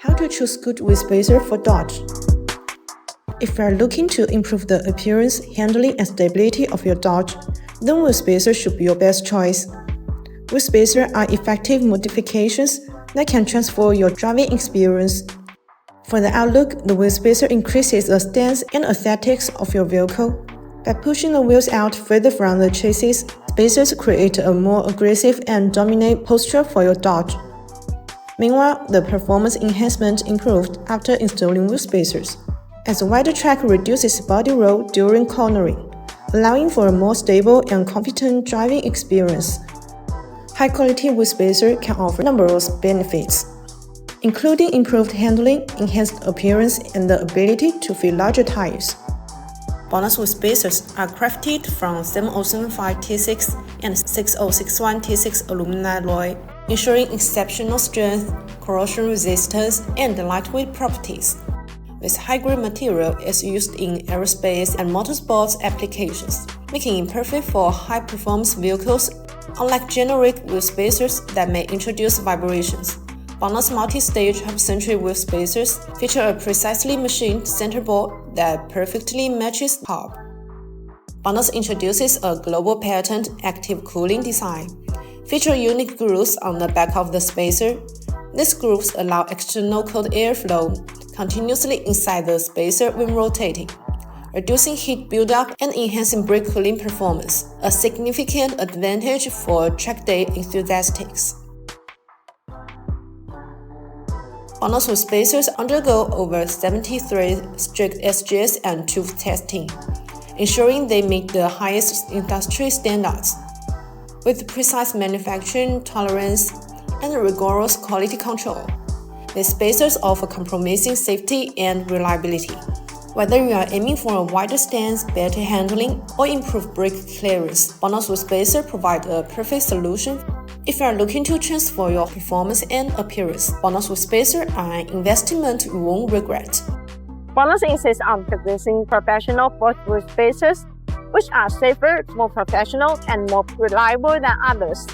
How to choose good wheel spacer for Dodge? If you are looking to improve the appearance, handling, and stability of your Dodge, then wheel spacer should be your best choice. Wheel spacer are effective modifications that can transform your driving experience. For the outlook, the wheel spacer increases the stance and aesthetics of your vehicle. By pushing the wheels out further from the chassis, spacers create a more aggressive and dominant posture for your Dodge. Meanwhile, the performance enhancement improved after installing wheel spacers, as a wider track reduces body roll during cornering, allowing for a more stable and confident driving experience. High-quality wheel spacer can offer numerous benefits, including improved handling, enhanced appearance, and the ability to fit larger tires. BONOSS wheel spacers are crafted from 7075 T6 and 6061 T6 aluminum alloy, ensuring exceptional strength, corrosion resistance, and lightweight properties. This high-grade material is used in aerospace and motorsports applications, making it perfect for high-performance vehicles. Unlike generic wheel spacers that may introduce vibrations, BONOSS multi-stage hub-centric wheel spacers feature a precisely machined centerboard that perfectly matches the hub. BONOSS introduces a global patent active cooling design, featuring unique grooves on the back of the spacer. These grooves allow external cold airflow continuously inside the spacer when rotating, reducing heat buildup and enhancing brake cooling performance, a significant advantage for track day enthusiasts. BONOSS wheel spacers undergo over 73 strict SGS and tooth testing, ensuring they meet the highest industry standards. With precise manufacturing tolerance and rigorous quality control, these spacers offer compromising safety and reliability. Whether you are aiming for a wider stance, better handling, or improved brake clearance, BONOSS wheel spacer provide a perfect solution. If you are looking to transform your performance and appearance, BONOSS wheel spacers are an investment you won't regret. BONOSS insists on producing professional wheel spacers, which are safer, more professional, and more reliable than others.